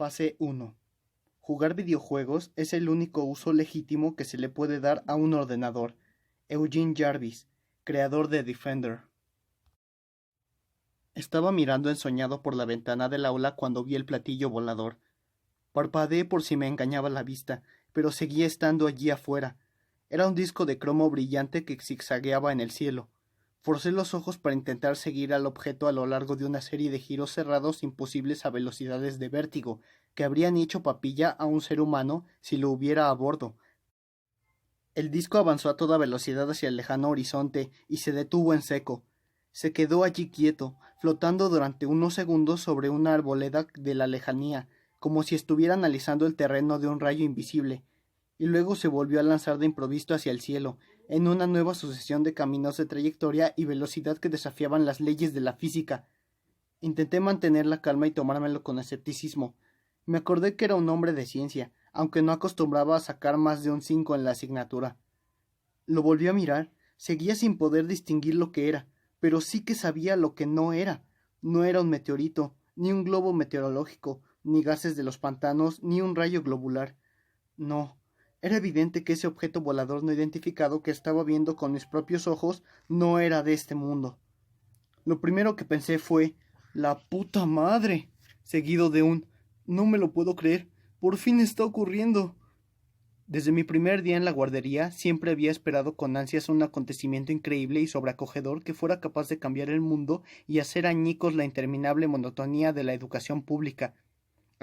Fase 1. Jugar videojuegos es el único uso legítimo que se le puede dar a un ordenador. Eugene Jarvis, creador de Defender. Estaba mirando ensoñado por la ventana del aula cuando vi el platillo volador. Parpadeé por si me engañaba la vista, pero seguía estando allí afuera. Era un disco de cromo brillante que zigzagueaba en el cielo. Forcé los ojos para intentar seguir al objeto a lo largo de una serie de giros cerrados imposibles a velocidades de vértigo, que habrían hecho papilla a un ser humano si lo hubiera a bordo. El disco avanzó a toda velocidad hacia el lejano horizonte y se detuvo en seco. Se quedó allí quieto, flotando durante unos segundos sobre una arboleda de la lejanía, como si estuviera analizando el terreno de un rayo invisible, y luego se volvió a lanzar de improviso hacia el cielo, en una nueva sucesión de caminos de trayectoria y velocidad que desafiaban las leyes de la física. Intenté mantener la calma y tomármelo con escepticismo. Me acordé que era un hombre de ciencia, aunque no acostumbraba a sacar más de un 5 en la asignatura. Lo volví a mirar. Seguía sin poder distinguir lo que era, pero sí que sabía lo que no era. No era un meteorito, ni un globo meteorológico, ni gases de los pantanos, ni un rayo globular. No, era evidente que ese objeto volador no identificado que estaba viendo con mis propios ojos no era de este mundo. Lo primero que pensé fue ¡la puta madre!, seguido de un «no me lo puedo creer, por fin está ocurriendo». Desde mi primer día en la guardería siempre había esperado con ansias un acontecimiento increíble y sobreacogedor que fuera capaz de cambiar el mundo y hacer añicos la interminable monotonía de la educación pública.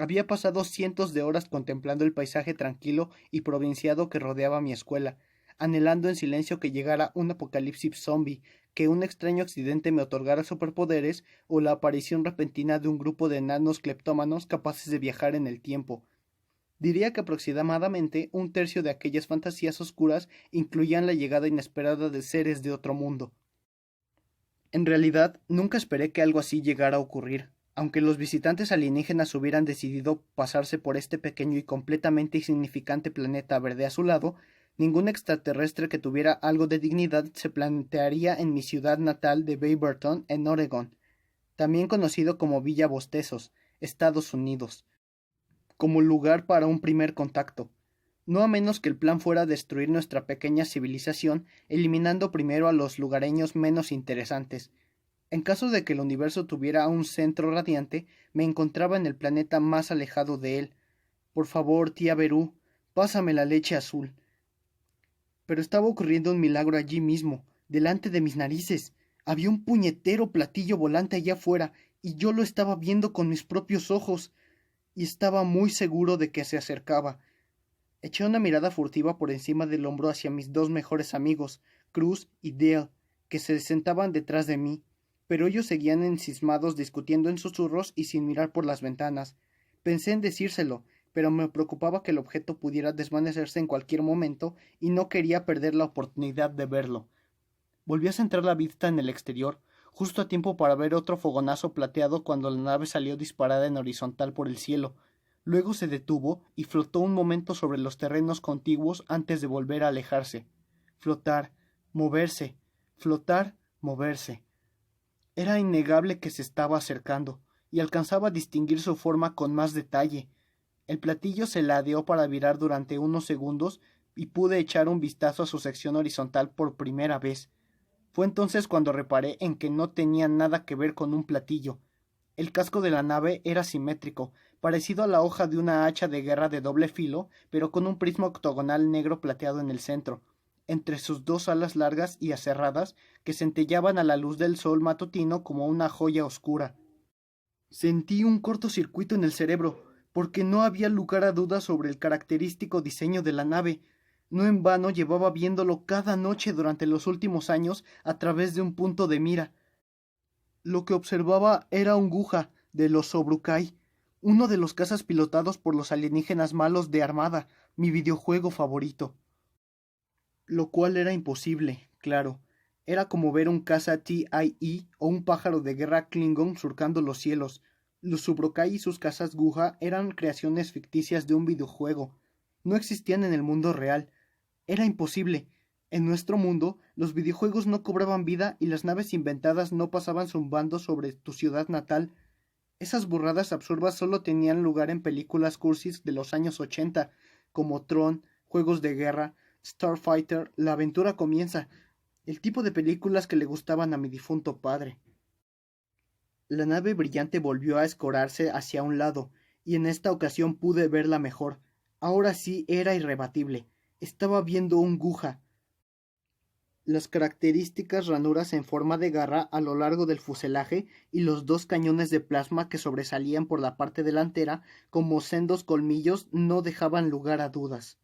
Había pasado cientos de horas contemplando el paisaje tranquilo y provinciado que rodeaba mi escuela, anhelando en silencio que llegara un apocalipsis zombie, que un extraño accidente me otorgara superpoderes o la aparición repentina de un grupo de enanos cleptómanos capaces de viajar en el tiempo. Diría que aproximadamente un tercio de aquellas fantasías oscuras incluían la llegada inesperada de seres de otro mundo. En realidad, nunca esperé que algo así llegara a ocurrir. Aunque los visitantes alienígenas hubieran decidido pasarse por este pequeño y completamente insignificante planeta verde azulado, ningún extraterrestre que tuviera algo de dignidad se plantearía en mi ciudad natal de Beaverton, en Oregón, también conocido como Villa Bostezos, Estados Unidos, como lugar para un primer contacto, no a menos que el plan fuera destruir nuestra pequeña civilización, eliminando primero a los lugareños menos interesantes. En caso de que el universo tuviera un centro radiante, me encontraba en el planeta más alejado de él. Por favor, tía Berú, pásame la leche azul. Pero estaba ocurriendo un milagro allí mismo, delante de mis narices. Había un puñetero platillo volante allá afuera, y yo lo estaba viendo con mis propios ojos, y estaba muy seguro de que se acercaba. Eché una mirada furtiva por encima del hombro hacia mis dos mejores amigos, Cruz y Dale, que se sentaban detrás de mí, pero ellos seguían encismados discutiendo en susurros y sin mirar por las ventanas. Pensé en decírselo, pero me preocupaba que el objeto pudiera desvanecerse en cualquier momento y no quería perder la oportunidad de verlo. Volví a centrar la vista en el exterior, justo a tiempo para ver otro fogonazo plateado cuando la nave salió disparada en horizontal por el cielo. Luego se detuvo y flotó un momento sobre los terrenos contiguos antes de volver a alejarse. Flotar, moverse, flotar, moverse. Era innegable que se estaba acercando, y alcanzaba a distinguir su forma con más detalle. El platillo se ladeó para virar durante unos segundos y pude echar un vistazo a su sección horizontal por primera vez. Fue entonces cuando reparé en que no tenía nada que ver con un platillo. El casco de la nave era simétrico, parecido a la hoja de una hacha de guerra de doble filo, pero con un prisma octogonal negro plateado en el centro, entre sus dos alas largas y aserradas, que centellaban a la luz del sol matutino como una joya oscura. Sentí un cortocircuito en el cerebro, porque no había lugar a dudas sobre el característico diseño de la nave. No en vano llevaba viéndolo cada noche durante los últimos años a través de un punto de mira. Lo que observaba era un Guja de los Sobrukai, uno de los cazas pilotados por los alienígenas malos de Armada, mi videojuego favorito. Lo cual era imposible, claro. Era como ver un caza TIE o un pájaro de guerra Klingon surcando los cielos. Los Subrokai y sus cazas Guja eran creaciones ficticias de un videojuego. No existían en el mundo real. Era imposible. En nuestro mundo, los videojuegos no cobraban vida y las naves inventadas no pasaban zumbando sobre tu ciudad natal. Esas burradas absurdas solo tenían lugar en películas cursis de los años 80, como Tron, Juegos de Guerra, Starfighter, La aventura comienza, el tipo de películas que le gustaban a mi difunto padre. La nave brillante volvió a escorarse hacia un lado, y en esta ocasión pude verla mejor. Ahora sí era irrebatible. Estaba viendo un Guja. Las características ranuras en forma de garra a lo largo del fuselaje y los dos cañones de plasma que sobresalían por la parte delantera como sendos colmillos no dejaban lugar a dudas.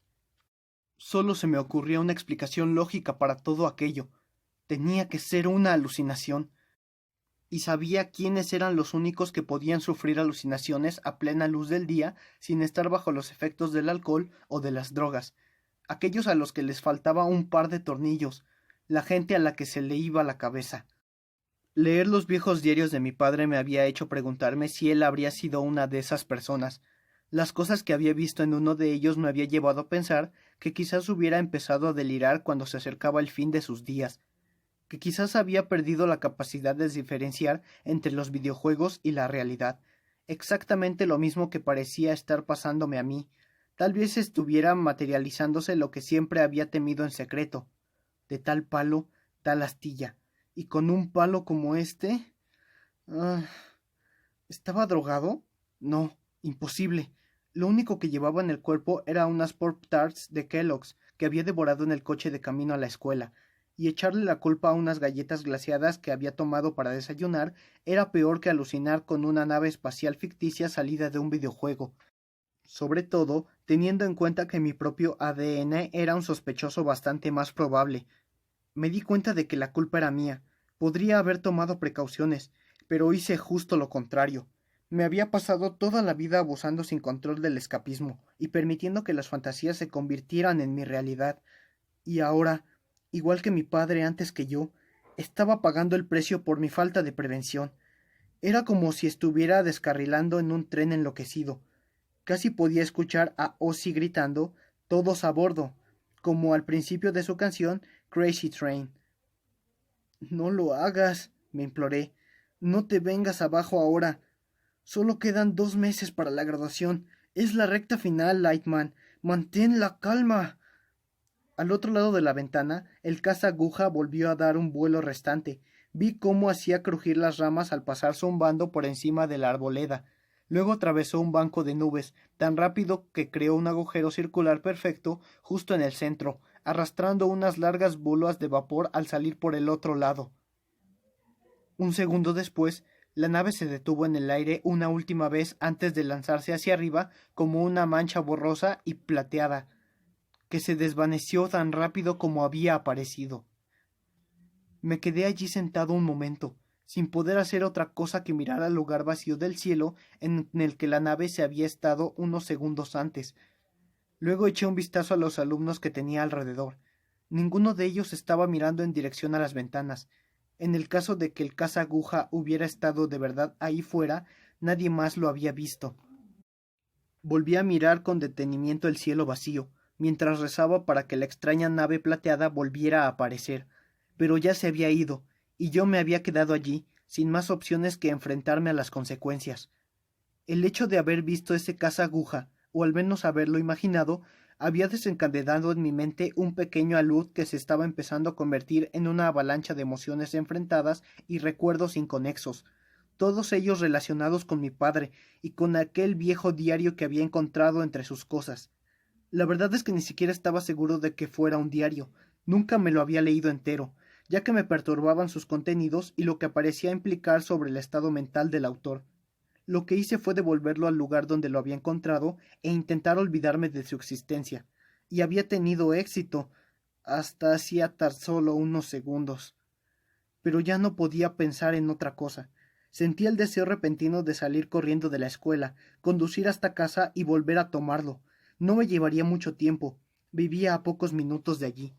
Solo se me ocurría una explicación lógica para todo aquello. Tenía que ser una alucinación. Y sabía quiénes eran los únicos que podían sufrir alucinaciones a plena luz del día sin estar bajo los efectos del alcohol o de las drogas. Aquellos a los que les faltaba un par de tornillos, la gente a la que se le iba la cabeza. Leer los viejos diarios de mi padre me había hecho preguntarme si él habría sido una de esas personas. Las cosas que había visto en uno de ellos me había llevado a pensar que quizás hubiera empezado a delirar cuando se acercaba el fin de sus días, que quizás había perdido la capacidad de diferenciar entre los videojuegos y la realidad, exactamente lo mismo que parecía estar pasándome a mí. Tal vez estuviera materializándose lo que siempre había temido en secreto. De tal palo, tal astilla. Y con un palo como este... ¿Estaba drogado? No, imposible. Lo único que llevaba en el cuerpo era unas Pop-Tarts de Kellogg's que había devorado en el coche de camino a la escuela, y echarle la culpa a unas galletas glaseadas que había tomado para desayunar era peor que alucinar con una nave espacial ficticia salida de un videojuego, sobre todo teniendo en cuenta que mi propio ADN era un sospechoso bastante más probable. Me di cuenta de que la culpa era mía. Podría haber tomado precauciones, pero hice justo lo contrario. Me había pasado toda la vida abusando sin control del escapismo y permitiendo que las fantasías se convirtieran en mi realidad. Y ahora, igual que mi padre antes que yo, estaba pagando el precio por mi falta de prevención. Era como si estuviera descarrilando en un tren enloquecido. Casi podía escuchar a Ozzy gritando «Todos a bordo», como al principio de su canción Crazy Train. No lo hagas, me imploré. No te vengas abajo ahora. Solo quedan 2 meses para la graduación. Es la recta final, Lightman. Mantén la calma. Al otro lado de la ventana, el caza aguja volvió a dar un vuelo restante. Vi cómo hacía crujir las ramas al pasar zumbando por encima de la arboleda. Luego atravesó un banco de nubes, tan rápido que creó un agujero circular perfecto justo en el centro, arrastrando unas largas bolas de vapor al salir por el otro lado. Un segundo después, la nave se detuvo en el aire una última vez antes de lanzarse hacia arriba como una mancha borrosa y plateada, que se desvaneció tan rápido como había aparecido. Me quedé allí sentado un momento, sin poder hacer otra cosa que mirar al lugar vacío del cielo en el que la nave se había estado unos segundos antes. Luego eché un vistazo a los alumnos que tenía alrededor. Ninguno de ellos estaba mirando en dirección a las ventanas. En el caso de que el caza aguja hubiera estado de verdad ahí fuera, nadie más lo había visto. Volví a mirar con detenimiento el cielo vacío, mientras rezaba para que la extraña nave plateada volviera a aparecer, pero ya se había ido, y yo me había quedado allí, sin más opciones que enfrentarme a las consecuencias. El hecho de haber visto ese caza aguja, o al menos haberlo imaginado, había desencadenado en mi mente un pequeño alud que se estaba empezando a convertir en una avalancha de emociones enfrentadas y recuerdos inconexos, todos ellos relacionados con mi padre y con aquel viejo diario que había encontrado entre sus cosas. La verdad es que ni siquiera estaba seguro de que fuera un diario. Nunca me lo había leído entero, ya que me perturbaban sus contenidos y lo que parecía implicar sobre el estado mental del autor. Lo que hice fue devolverlo al lugar donde lo había encontrado e intentar olvidarme de su existencia. Y había tenido éxito, hasta hacía tan solo unos segundos. Pero ya no podía pensar en otra cosa. Sentía el deseo repentino de salir corriendo de la escuela, conducir hasta casa y volver a tomarlo. No me llevaría mucho tiempo. Vivía a pocos minutos de allí.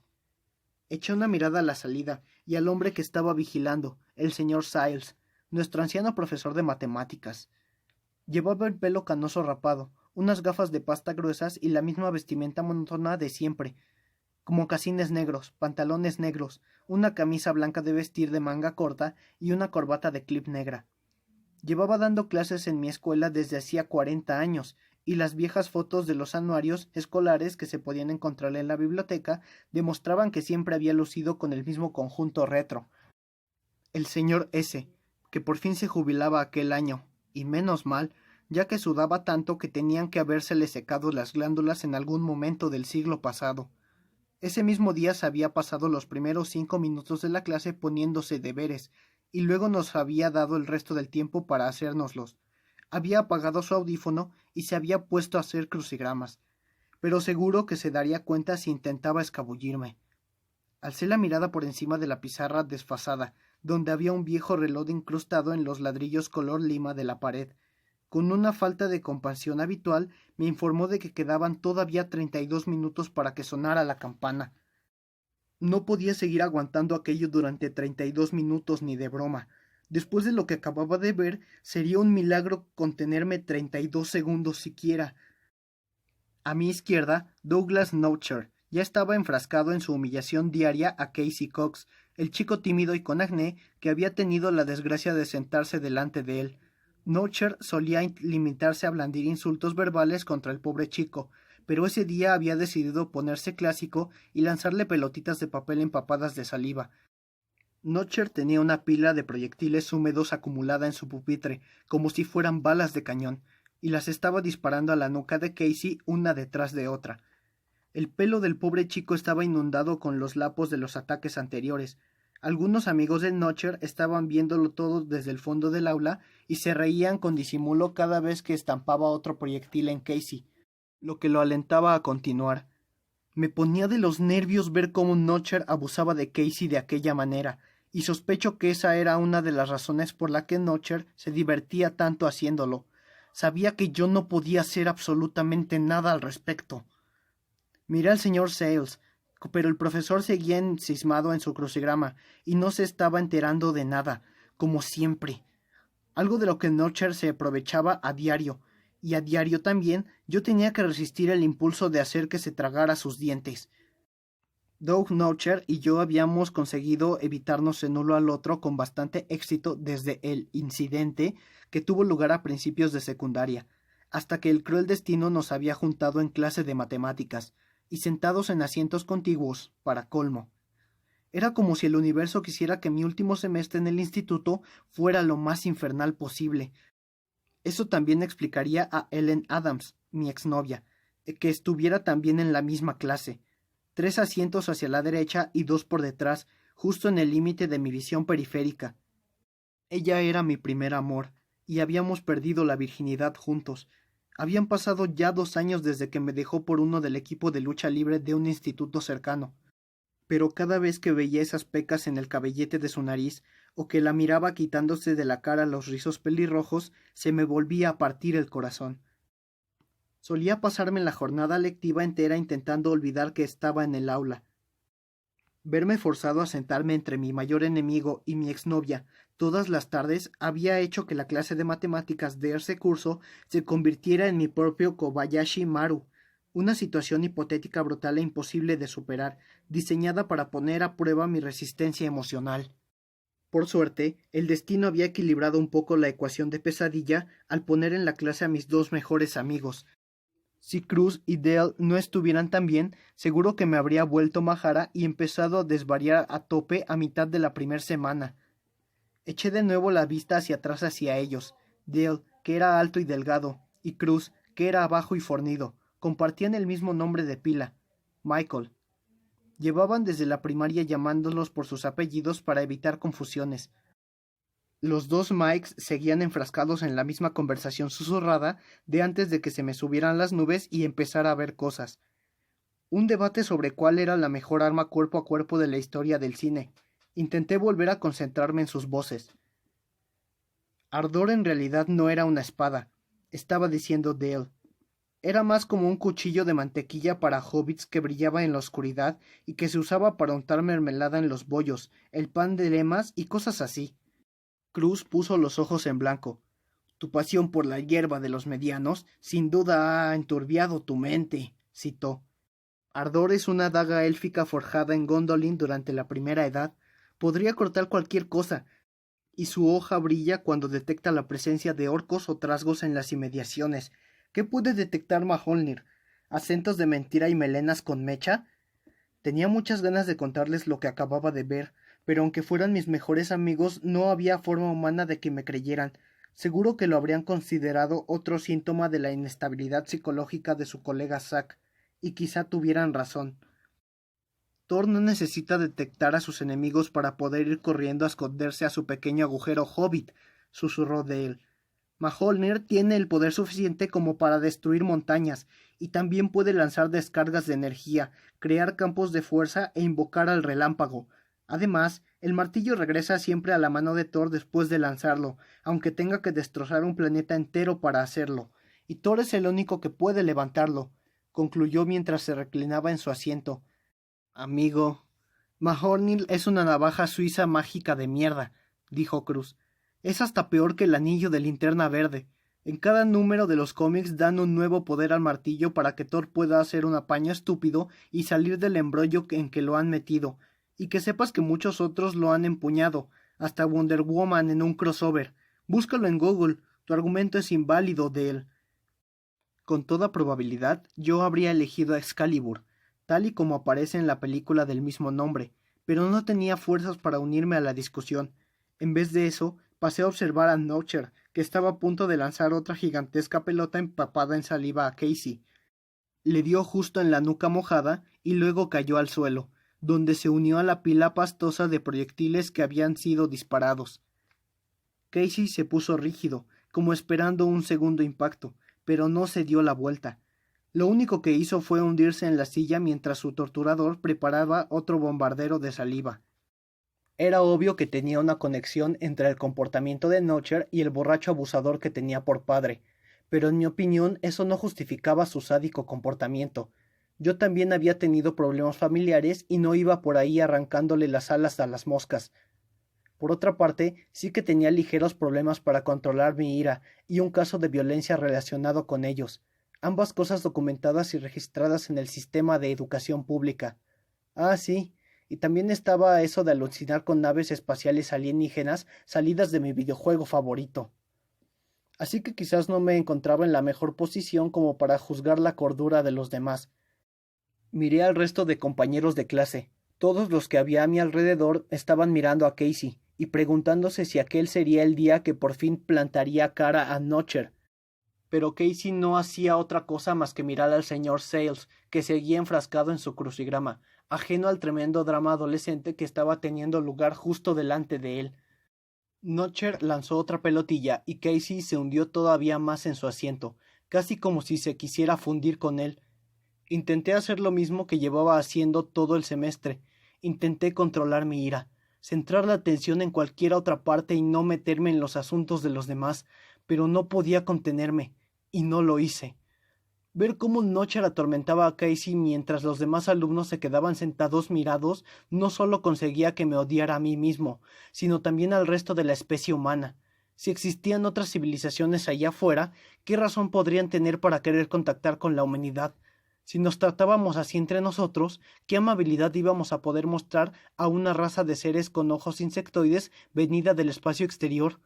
Eché una mirada a la salida y al hombre que estaba vigilando, el señor Siles, nuestro anciano profesor de matemáticas. Llevaba el pelo canoso rapado, unas gafas de pasta gruesas y la misma vestimenta monótona de siempre, mocasines negros, pantalones negros, una camisa blanca de vestir de manga corta y una corbata de clip negra. Llevaba dando clases en mi escuela desde hacía 40 años, y las viejas fotos de los anuarios escolares que se podían encontrar en la biblioteca demostraban que siempre había lucido con el mismo conjunto retro. El señor S., que por fin se jubilaba aquel año, y menos mal, ya que sudaba tanto que tenían que habérsele secado las glándulas en algún momento del siglo pasado. Ese mismo día se había pasado los primeros 5 minutos de la clase poniéndose deberes, y luego nos había dado el resto del tiempo para hacérnoslos. Había apagado su audífono y se había puesto a hacer crucigramas, pero seguro que se daría cuenta si intentaba escabullirme. Alcé la mirada por encima de la pizarra desfasada, donde había un viejo reloj incrustado en los ladrillos color lima de la pared. Con una falta de compasión habitual, me informó de que quedaban todavía 32 minutos para que sonara la campana. No podía seguir aguantando aquello durante 32 minutos ni de broma. Después de lo que acababa de ver, sería un milagro contenerme 32 segundos siquiera. A mi izquierda, Douglas Notcher ya estaba enfrascado en su humillación diaria a Casey Cox, el chico tímido y con acné que había tenido la desgracia de sentarse delante de él. Notcher solía limitarse a blandir insultos verbales contra el pobre chico, pero ese día había decidido ponerse clásico y lanzarle pelotitas de papel empapadas de saliva. Notcher tenía una pila de proyectiles húmedos acumulada en su pupitre, como si fueran balas de cañón, y las estaba disparando a la nuca de Casey una detrás de otra. El pelo del pobre chico estaba inundado con los lapos de los ataques anteriores. Algunos amigos de Notcher estaban viéndolo todo desde el fondo del aula y se reían con disimulo cada vez que estampaba otro proyectil en Casey, lo que lo alentaba a continuar. Me ponía de los nervios ver cómo Notcher abusaba de Casey de aquella manera, y sospecho que esa era una de las razones por la que Notcher se divertía tanto haciéndolo. Sabía que yo no podía hacer absolutamente nada al respecto. Miré al señor Sayles, pero el profesor seguía ensimismado en su crucigrama y no se estaba enterando de nada, como siempre. Algo de lo que Notcher se aprovechaba a diario, y a diario también yo tenía que resistir el impulso de hacer que se tragara sus dientes. Doug Notcher y yo habíamos conseguido evitarnos el uno al otro con bastante éxito desde el incidente que tuvo lugar a principios de secundaria, hasta que el cruel destino nos había juntado en clase de matemáticas, y sentados en asientos contiguos, para colmo. Era como si el universo quisiera que mi último semestre en el instituto fuera lo más infernal posible. Eso también explicaría a Ellen Adams, mi exnovia, que estuviera también en la misma clase. 3 asientos hacia la derecha y 2 por detrás, justo en el límite de mi visión periférica. Ella era mi primer amor, y habíamos perdido la virginidad juntos. Habían pasado ya 2 años desde que me dejó por uno del equipo de lucha libre de un instituto cercano. Pero cada vez que veía esas pecas en el cabellete de su nariz, o que la miraba quitándose de la cara los rizos pelirrojos, se me volvía a partir el corazón. Solía pasarme la jornada lectiva entera intentando olvidar que estaba en el aula. Verme forzado a sentarme entre mi mayor enemigo y mi exnovia todas las tardes había hecho que la clase de matemáticas de ese curso se convirtiera en mi propio Kobayashi Maru, una situación hipotética brutal e imposible de superar, diseñada para poner a prueba mi resistencia emocional. Por suerte, el destino había equilibrado un poco la ecuación de pesadilla al poner en la clase a mis 2 mejores amigos. Si Cruz y Dale no estuvieran tan bien, seguro que me habría vuelto majara y empezado a desvariar a tope a mitad de la primera semana. Eché de nuevo la vista hacia atrás hacia ellos. Dale, que era alto y delgado, y Cruz, que era bajo y fornido, compartían el mismo nombre de pila, Michael. Llevaban desde la primaria llamándolos por sus apellidos para evitar confusiones. Los 2 Mikes seguían enfrascados en la misma conversación susurrada de antes de que se me subieran las nubes y empezara a ver cosas. Un debate sobre cuál era la mejor arma cuerpo a cuerpo de la historia del cine. Intenté volver a concentrarme en sus voces. Ardor en realidad no era una espada, estaba diciendo Dale. Era más como un cuchillo de mantequilla para hobbits que brillaba en la oscuridad y que se usaba para untar mermelada en los bollos, el pan de lemas y cosas así. Cruz puso los ojos en blanco. Tu pasión por la hierba de los medianos sin duda ha enturbiado tu mente, citó. Ardor es una daga élfica forjada en Gondolin durante la Primera Edad. Podría cortar cualquier cosa. y su hoja brilla cuando detecta la presencia de orcos o trasgos en las inmediaciones. ¿Qué puede detectar Mjolnir? ¿Acentos de mentira y melenas con mecha? Tenía muchas ganas de contarles lo que acababa de ver, pero aunque fueran mis mejores amigos, no había forma humana de que me creyeran. Seguro que lo habrían considerado otro síntoma de la inestabilidad psicológica de su colega Zack, y quizá tuvieran razón. Thor no necesita detectar a sus enemigos para poder ir corriendo a esconderse a su pequeño agujero hobbit, susurró Dale. Mjolnir tiene el poder suficiente como para destruir montañas, y también puede lanzar descargas de energía, crear campos de fuerza e invocar al relámpago. Además, el martillo regresa siempre a la mano de Thor después de lanzarlo, aunque tenga que destrozar un planeta entero para hacerlo, y Thor es el único que puede levantarlo, concluyó mientras se reclinaba en su asiento. Amigo, Mjolnir es una navaja suiza mágica de mierda, dijo Cruz. Es hasta peor que el anillo de Linterna Verde. En cada número de los cómics dan un nuevo poder al martillo para que Thor pueda hacer un apaño estúpido y salir del embrollo en que lo han metido, y que sepas que muchos otros lo han empuñado, hasta Wonder Woman en un crossover. Búscalo en Google, tu argumento es inválido de él. Con toda probabilidad, yo habría elegido a Excalibur, tal y como aparece en la película del mismo nombre, pero no tenía fuerzas para unirme a la discusión. En vez de eso, pasé a observar a Notcher, que estaba a punto de lanzar otra gigantesca pelota empapada en saliva a Casey. Le dio justo en la nuca mojada y luego cayó al suelo, donde se unió a la pila pastosa de proyectiles que habían sido disparados. Casey se puso rígido, como esperando un segundo impacto, pero no se dio la vuelta. Lo único que hizo fue hundirse en la silla mientras su torturador preparaba otro bombardero de saliva. Era obvio que tenía una conexión entre el comportamiento de Notcher y el borracho abusador que tenía por padre, pero en mi opinión eso no justificaba su sádico comportamiento. Yo también había tenido problemas familiares y no iba por ahí arrancándole las alas a las moscas. Por otra parte, sí que tenía ligeros problemas para controlar mi ira y un caso de violencia relacionado con ellos, ambas cosas documentadas y registradas en el sistema de educación pública. Ah, sí, y también estaba eso de alucinar con naves espaciales alienígenas salidas de mi videojuego favorito. Así que quizás no me encontraba en la mejor posición como para juzgar la cordura de los demás. Miré al resto de compañeros de clase. Todos los que había a mi alrededor estaban mirando a Casey y preguntándose si aquel sería el día que por fin plantaría cara a Notcher. Pero Casey no hacía otra cosa más que mirar al señor Sayles, que seguía enfrascado en su crucigrama, ajeno al tremendo drama adolescente que estaba teniendo lugar justo delante de él. Notcher lanzó otra pelotilla y Casey se hundió todavía más en su asiento, casi como si se quisiera fundir con él. Intenté hacer lo mismo que llevaba haciendo todo el semestre. Intenté controlar mi ira, centrar la atención en cualquier otra parte y no meterme en los asuntos de los demás, pero no podía contenerme, y no lo hice. Ver cómo Notcher atormentaba a Casey mientras los demás alumnos se quedaban sentados mirados no solo conseguía que me odiara a mí mismo, sino también al resto de la especie humana. Si existían otras civilizaciones allá afuera, ¿qué razón podrían tener para querer contactar con la humanidad? Si nos tratábamos así entre nosotros, ¿qué amabilidad íbamos a poder mostrar a una raza de seres con ojos insectoides venida del espacio exterior?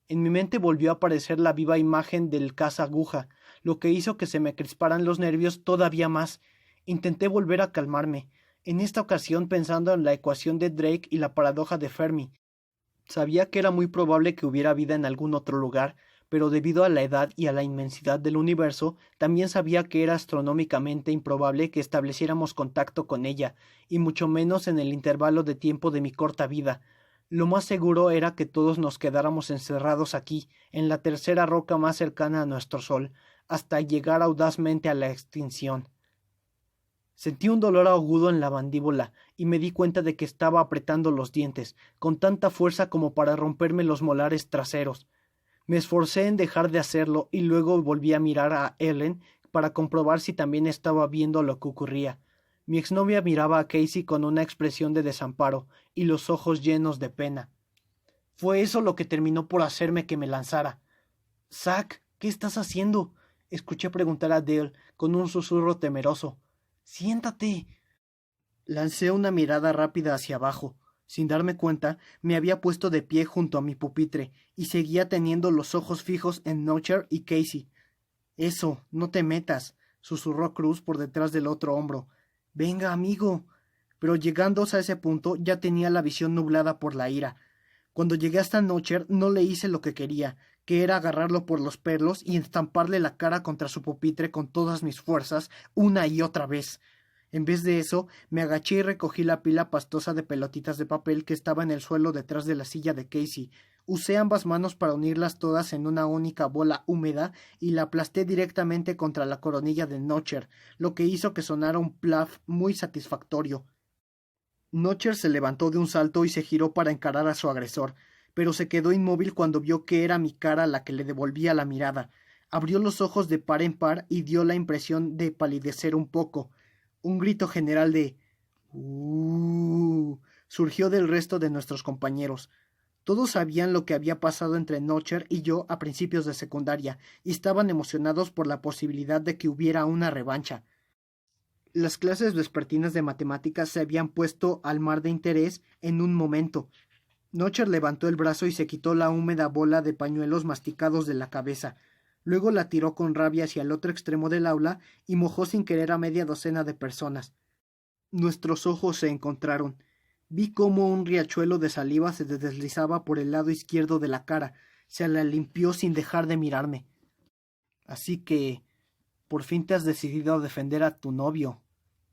En mi mente volvió a aparecer la viva imagen del caza-aguja, lo que hizo que se me crisparan los nervios todavía más. Intenté volver a calmarme, en esta ocasión pensando en la ecuación de Drake y la paradoja de Fermi. Sabía que era muy probable que hubiera vida en algún otro lugar, pero debido a la edad y a la inmensidad del universo, también sabía que era astronómicamente improbable que estableciéramos contacto con ella, y mucho menos en el intervalo de tiempo de mi corta vida. Lo más seguro era que todos nos quedáramos encerrados aquí, en la tercera roca más cercana a nuestro Sol, hasta llegar audazmente a la extinción. Sentí un dolor agudo en la mandíbula y me di cuenta de que estaba apretando los dientes, con tanta fuerza como para romperme los molares traseros. Me esforcé en dejar de hacerlo y luego volví a mirar a Ellen para comprobar si también estaba viendo lo que ocurría. Mi exnovia miraba a Casey con una expresión de desamparo y los ojos llenos de pena. Fue eso lo que terminó por hacerme que me lanzara. «Zack, ¿qué estás haciendo?», escuché preguntar a Dale con un susurro temeroso. «Siéntate». Lancé una mirada rápida hacia abajo. Sin darme cuenta, me había puesto de pie junto a mi pupitre y seguía teniendo los ojos fijos en Notcher y Casey. Eso, no te metas, susurró Cruz por detrás del otro hombro. Venga, amigo. Pero llegándose a ese punto ya tenía la visión nublada por la ira. Cuando llegué hasta Notcher no le hice lo que quería, que era agarrarlo por los pelos y estamparle la cara contra su pupitre con todas mis fuerzas, una y otra vez. En vez de eso, me agaché y recogí la pila pastosa de pelotitas de papel que estaba en el suelo detrás de la silla de Casey. Usé ambas manos para unirlas todas en una única bola húmeda y la aplasté directamente contra la coronilla de Notcher, lo que hizo que sonara un plaf muy satisfactorio. Notcher se levantó de un salto y se giró para encarar a su agresor, pero se quedó inmóvil cuando vio que era mi cara la que le devolvía la mirada. Abrió los ojos de par en par y dio la impresión de palidecer un poco. Un grito general de surgió del resto de nuestros compañeros. Todos sabían lo que había pasado entre Notcher y yo a principios de secundaria y estaban emocionados por la posibilidad de que hubiera una revancha. Las clases vespertinas de matemáticas se habían puesto al mar de interés en un momento. Notcher levantó el brazo y se quitó la húmeda bola de pañuelos masticados de la cabeza. Luego la tiró con rabia hacia el otro extremo del aula y mojó sin querer a media docena de personas. Nuestros ojos se encontraron. Vi cómo un riachuelo de saliva se deslizaba por el lado izquierdo de la cara. Se la limpió sin dejar de mirarme. Así que, ¿por fin te has decidido a defender a tu novio,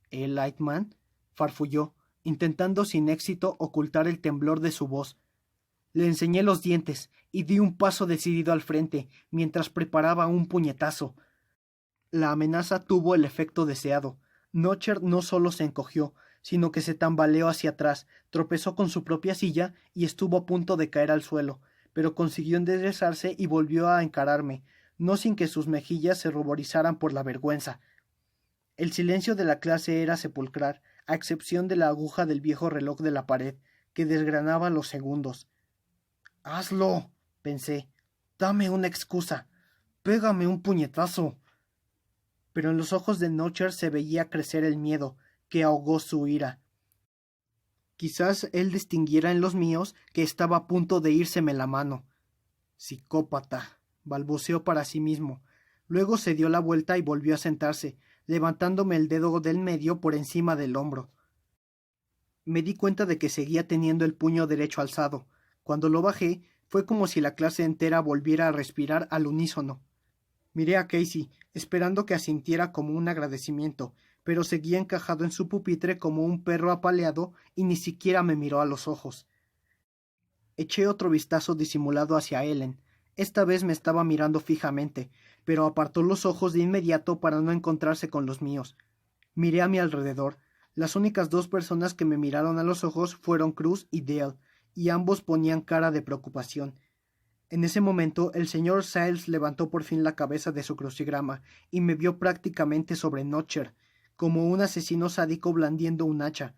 Lightman? Farfulló, intentando sin éxito ocultar el temblor de su voz. Le enseñé los dientes y di un paso decidido al frente, mientras preparaba un puñetazo. La amenaza tuvo el efecto deseado. Notcher no solo se encogió, sino que se tambaleó hacia atrás, tropezó con su propia silla y estuvo a punto de caer al suelo, pero consiguió enderezarse y volvió a encararme, no sin que sus mejillas se ruborizaran por la vergüenza. El silencio de la clase era sepulcral, a excepción de la aguja del viejo reloj de la pared, que desgranaba los segundos. «¡Hazlo!», pensé. «Dame una excusa. Pégame un puñetazo». Pero en los ojos de Notcher se veía crecer el miedo, que ahogó su ira. Quizás él distinguiera en los míos que estaba a punto de írseme la mano. «Psicópata», balbuceó para sí mismo. Luego se dio la vuelta y volvió a sentarse, levantándome el dedo del medio por encima del hombro. Me di cuenta de que seguía teniendo el puño derecho alzado. Cuando lo bajé, fue como si la clase entera volviera a respirar al unísono. Miré a Casey, esperando que asintiera como un agradecimiento, pero seguía encajado en su pupitre como un perro apaleado y ni siquiera me miró a los ojos. Eché otro vistazo disimulado hacia Ellen. Esta vez me estaba mirando fijamente, pero apartó los ojos de inmediato para no encontrarse con los míos. Miré a mi alrededor. Las únicas dos personas que me miraron a los ojos fueron Cruz y Dale, y ambos ponían cara de preocupación. En ese momento el señor Siles levantó por fin la cabeza de su crucigrama y me vio prácticamente sobre Notcher, como un asesino sádico blandiendo un hacha.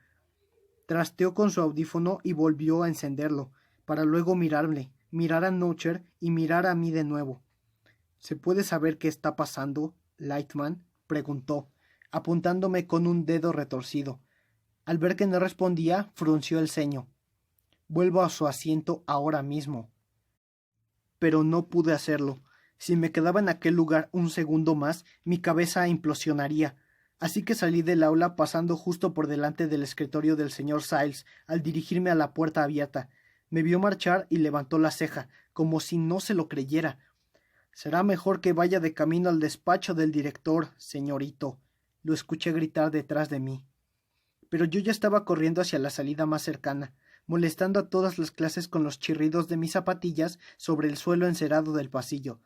Trasteó con su audífono y volvió a encenderlo, para luego mirarle, mirar a Notcher y mirar a mí de nuevo. ¿Se puede saber qué está pasando, Lightman?, preguntó, apuntándome con un dedo retorcido. Al ver que no respondía, frunció el ceño. Vuelvo a su asiento ahora mismo. Pero no pude hacerlo. Si me quedaba en aquel lugar un segundo más, mi cabeza implosionaría. Así que salí del aula pasando justo por delante del escritorio del señor Siles al dirigirme a la puerta abierta. Me vio marchar y levantó la ceja, como si no se lo creyera. «Será mejor que vaya de camino al despacho del director, señorito», lo escuché gritar detrás de mí. Pero yo ya estaba corriendo hacia la salida más cercana, molestando a todas las clases con los chirridos de mis zapatillas sobre el suelo encerado del pasillo.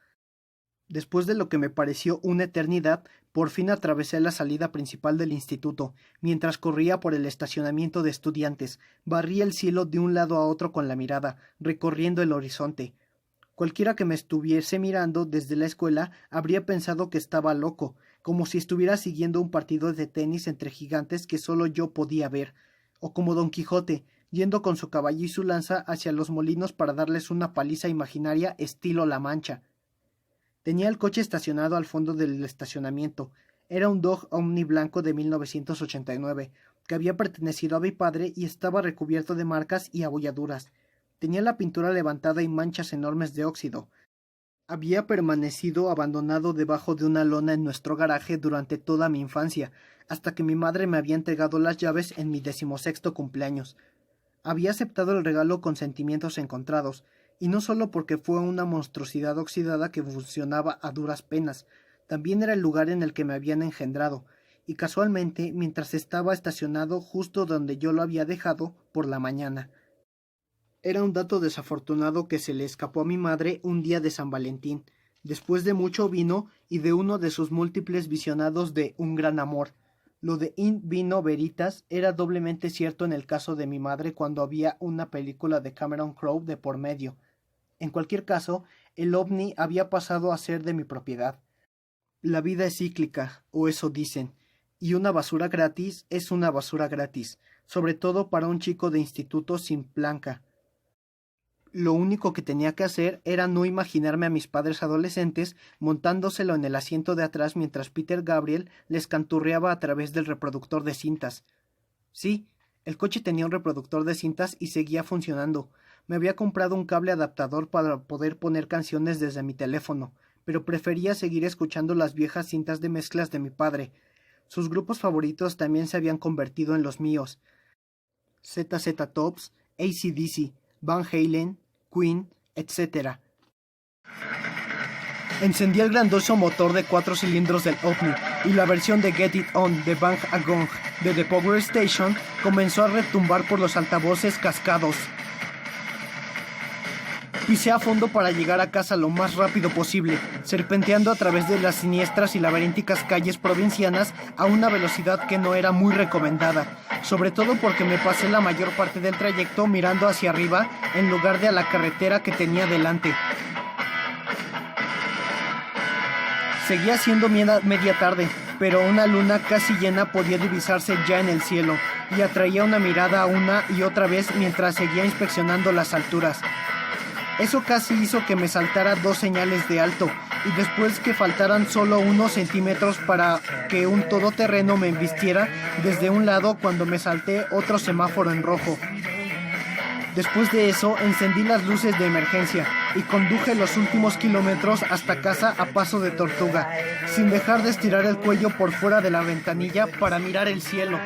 Después de lo que me pareció una eternidad, por fin atravesé la salida principal del instituto. Mientras corría por el estacionamiento de estudiantes, barrí el cielo de un lado a otro con la mirada, recorriendo el horizonte. Cualquiera que me estuviese mirando desde la escuela habría pensado que estaba loco, como si estuviera siguiendo un partido de tenis entre gigantes que solo yo podía ver, o como Don Quijote, yendo con su caballo y su lanza hacia los molinos para darles una paliza imaginaria estilo La Mancha. Tenía el coche estacionado al fondo del estacionamiento. Era un Dodge Omni blanco de 1989. que había pertenecido a mi padre y estaba recubierto de marcas y abolladuras. Tenía la pintura levantada y manchas enormes de óxido. Había permanecido abandonado debajo de una lona en nuestro garaje durante toda mi infancia, hasta que mi madre me había entregado las llaves en mi 16º cumpleaños. Había aceptado el regalo con sentimientos encontrados, y no solo porque fue una monstruosidad oxidada que funcionaba a duras penas, también era el lugar en el que me habían engendrado, y casualmente mientras estaba estacionado justo donde yo lo había dejado por la mañana. Era un dato desafortunado que se le escapó a mi madre un día de San Valentín, después de mucho vino y de uno de sus múltiples visionados de Un gran amor. Lo de In vino veritas era doblemente cierto en el caso de mi madre cuando había una película de Cameron Crowe de por medio. En cualquier caso, el ovni había pasado a ser de mi propiedad. La vida es cíclica, o eso dicen, y una basura gratis es una basura gratis, sobre todo para un chico de instituto sin planca. Lo único que tenía que hacer era no imaginarme a mis padres adolescentes montándoselo en el asiento de atrás mientras Peter Gabriel les canturreaba a través del reproductor de cintas. Sí, el coche tenía un reproductor de cintas y seguía funcionando. Me había comprado un cable adaptador para poder poner canciones desde mi teléfono, pero prefería seguir escuchando las viejas cintas de mezclas de mi padre. Sus grupos favoritos también se habían convertido en los míos. ZZ Tops, AC/DC, Van Halen, Queen, etc. Encendí el grandioso motor de 4 cilindros del OVNI y la versión de Get It On de Bang a Gong de The Power Station comenzó a retumbar por los altavoces cascados. Pisé a fondo para llegar a casa lo más rápido posible, serpenteando a través de las siniestras y laberínticas calles provincianas a una velocidad que no era muy recomendada, sobre todo porque me pasé la mayor parte del trayecto mirando hacia arriba en lugar de a la carretera que tenía delante. Seguía siendo media tarde, pero una luna casi llena podía divisarse ya en el cielo, y atraía una mirada una y otra vez mientras seguía inspeccionando las alturas. Eso casi hizo que me saltara 2 señales de alto, y después que faltaran solo unos centímetros para que un todoterreno me embistiera desde un lado cuando me salté otro semáforo en rojo. Después de eso, encendí las luces de emergencia y conduje los últimos kilómetros hasta casa a paso de tortuga, sin dejar de estirar el cuello por fuera de la ventanilla para mirar el cielo.